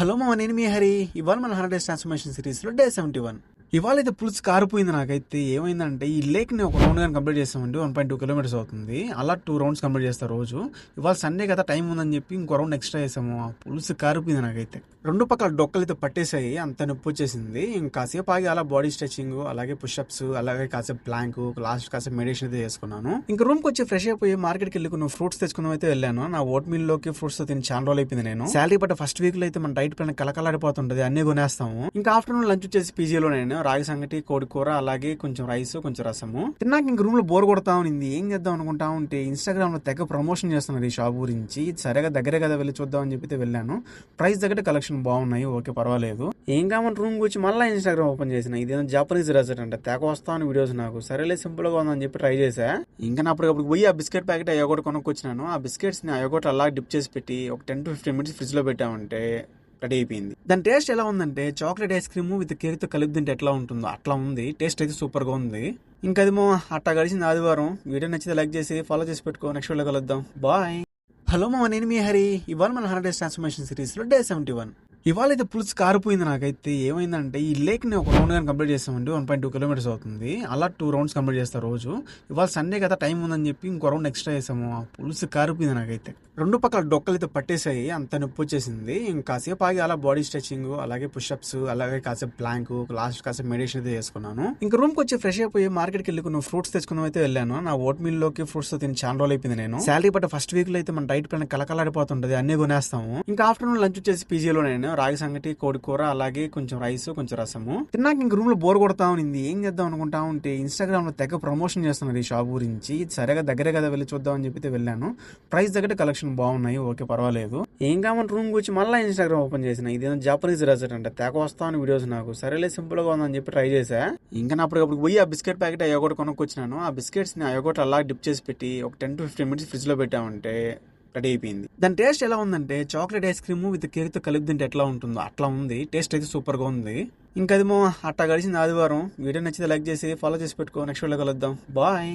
Hello మామ, నేను మీ హరి. ఇవాళ మన 100 డేస్ ట్రాన్స్ఫర్మేషన్ సిరీస్లో డే 71. ఇవాళ అయితే పులుసు కారిపోయింది. నాకైతే ఏమైందంటే ఈ లేక్ని ఒక రౌండ్ కానీ కంప్లీట్ చేస్తామండి. 1.2 కిలోమీటర్స్ అవుతుంది. అలా 2 రౌండ్స్ కంప్లీట్ చేస్తారు రోజు. ఇవాళ సండే కదా, టైం ఉందని చెప్పి ఇంకో రౌండ్ ఎక్స్ట్రా చేసాము. ఆ పులుసు కారిపోయింది నాకైతే. రెండు పక్కల డొక్కలు అయితే పట్టేసాయి, అంత నొప్పి వచ్చేసింది. ఇంకాసేపు ఆగి అలా బాడీ స్ట్రెచింగ్, అలాగే పుషప్స్, అలాగే కాసేపు ప్లాంక్, లాస్ట్ కాసేపు మెడిటేషన్ అయితే చేసుకున్నాను. ఇంకా రూమ్కి వచ్చి ఫ్రెష్ అయిపోయి మార్కెట్కి వెళ్ళి కొన్ని ఫ్రూట్స్ తెచ్చుకుందాం అయితే వెళ్ళాను. నా ఓట్ మీల్ లోకి ఫ్రూట్స్ తో తిని చాలా రోజులు అయిపోయింది. నేను శాలరీ పట్ట ఫస్ట్ వీక్ లో అయితే మన డైట్ ప్లాన్ కలకలాడిపోతుంటది, అన్ని కొనేస్తాము. ఇంకా ఆఫ్టర్నూన్ లంచ్ వచ్చేసి పీజీలో నేను రాగి సంగటి, కోడి కూర, అలాగే కొంచెం రైస్, కొంచెం రసము తిన్నాక ఇంక రూమ్ లో బోర్ కొడతా ఉంది. ఏం చేద్దాం అనుకుంటా ఉంటే ఇన్స్టాగ్రామ్ లో తెగ ప్రమోషన్ చేస్తున్నారు ఈ షాప్ గురించి. సరిగా దగ్గరే కదా వెళ్ళి చూద్దాం అని చెప్పి వెళ్ళాను. ప్రైస్ దగ్గర కలెక్షన్ బాగున్నాయి, ఓకే పర్వాలేదు. ఏం కామని రూమ్ వచ్చి మళ్ళీ ఇన్స్టాగ్రామ్ ఓపెన్ చేసిన. ఇదేదో జాపనీస్ రెసిడెంట్ అంటే తెగ వస్తాను వీడియోస్. నాకు సరేలే సింపుల్ గా ఉందని చెప్పి ట్రై చేసా. ఇంకా అప్పటికప్పుడు పోయి ఆ బిస్కెట్ ప్యాకెట్ అయ్యోగొట్టు కొనుక్కొచ్చినాను. ఆ బిస్కెట్స్ ని అయ్యోగొట్టు అలా డిప్ చేసి పెట్టి ఒక 10 to 15 మినిట్స్ ఫ్రిడ్జ్ లో పెట్టామంటే రెడీ అయిపోయింది. దాని టేస్ట్ ఎలా ఉందంటే chocolate ice cream with cake తో కలిపి తింటే ఎట్లా ఉంటుందో అట్లా ఉంది. టేస్ట్ అయితే సూపర్ గా ఉంది. ఇంకా అదేమో అట్టా గడిచింది ఆదివారం. వీడియో నచ్చితే లైక్ చేసి ఫాలో చేసి పెట్టుకో. నెక్స్ట్ వీడియో కలుద్దాం. బాయ్. హలో మామ, నేను మీ హరి. ఇవాళ మన 100 డేస్ ట్రాన్స్ఫర్మేషన్ సిరీస్లో డే 71. ఇవాళ అయితే పులుసు కారిపోయింది. నాకైతే ఏమైందంటే ఈ లేక్ని ఒక రౌండ్ కానీ కంప్లీట్ చేస్తామండి. 1.2 కిలోమీటర్స్ అవుతుంది. అలా 2 రౌండ్స్ కంప్లీట్ చేస్తారు రోజు. ఇవాళ సండే కదా, టైం ఉందని చెప్పి ఇంకో రౌండ్ ఎక్స్ట్రా చేసాము. ఆ పులుసు కారిపోయింది నాకైతే. రెండు పక్కల డొక్కలు అయితే పట్టేసాయి, అంత నొప్పి వచ్చేసింది. ఇంకాసేపు ఆగి అలా బాడీ స్ట్రెచింగ్, అలాగే పుషప్స్, అలాగే కాసేపు ప్లాంక్, లాస్ట్ కాసేపు మెడిటేషన్ అయితే చేసుకున్నాను. ఇంకా రూమ్కి వచ్చి ఫ్రెష్ అయిపోయి మార్కెట్కి వెళ్ళి కొన్ని ఫ్రూట్స్ తెచ్చుకుందాం అయితే వెళ్ళాను. నా ఓట్ మీల్ లోకి ఫ్రూట్స్ తో తిని చాలా రోజులు అయిపోయింది. నేను శాలరీ పట్ట ఫస్ట్ వీక్ లో అయితే మన డైట్ ప్లాన్ కలకలాడిపోతుంటది, అన్ని కొనేస్తాము. ఇంకా ఆఫ్టర్నూన్ లంచ్ వచ్చేసి పీజీలో నేను రాగి సంగటి, కోడి కూర, అలాగే కొంచెం రైస్, కొంచెం రసము తిన్నాక ఇంక రూమ్ లో బోర్ కొడతా ఉంది. ఏం చేద్దాం అనుకుంటా ఉంటే ఇన్స్టాగ్రామ్ లో తెగ ప్రమోషన్ చేస్తున్నారు ఈ షాప్ గురించి. సరిగా దగ్గరే కదా వెళ్ళి చూద్దాం అని చెప్పి వెళ్ళాను. ప్రైస్ దగ్గర కలెక్షన్ బాగున్నాయి, ఓకే పర్వాలేదు. ఏం కామని రూమ్ వచ్చి మళ్ళీ ఇన్స్టాగ్రామ్ ఓపెన్ చేసిన. ఇదేదో జాపనీస్ రెసిడెంట్ అంటే తెగ వస్తాను వీడియోస్. నాకు సరేలే సింపుల్ గా ఉందని చెప్పి ట్రై చేసా. ఇంకా అప్పటికప్పుడు పోయి ఆ బిస్కెట్ ప్యాకెట్ అయ్యోగొట్టు కొనుక్కొచ్చినాను. ఆ బిస్కెట్స్ ని అయ్యోగొట్టు అలా డిప్ చేసి పెట్టి ఒక 10 to 15 మినిట్స్ ఫ్రిడ్జ్ లో పెట్టామంటే రెడీ అయిపోయింది. దాని టేస్ట్ ఎలా ఉందంటే chocolate ice cream with cake తో కలిపి తింటే ఎట్లా ఉంటుందో అట్లా ఉంది. టేస్ట్ అయితే సూపర్ గా ఉంది. ఇంకా అదేమో అట్టా గడిచింది ఆదివారం. వీడియో నచ్చితే లైక్ చేసి ఫాలో చేసి పెట్టుకో. నెక్స్ట్ వీడియో కలుద్దాం. బాయ్.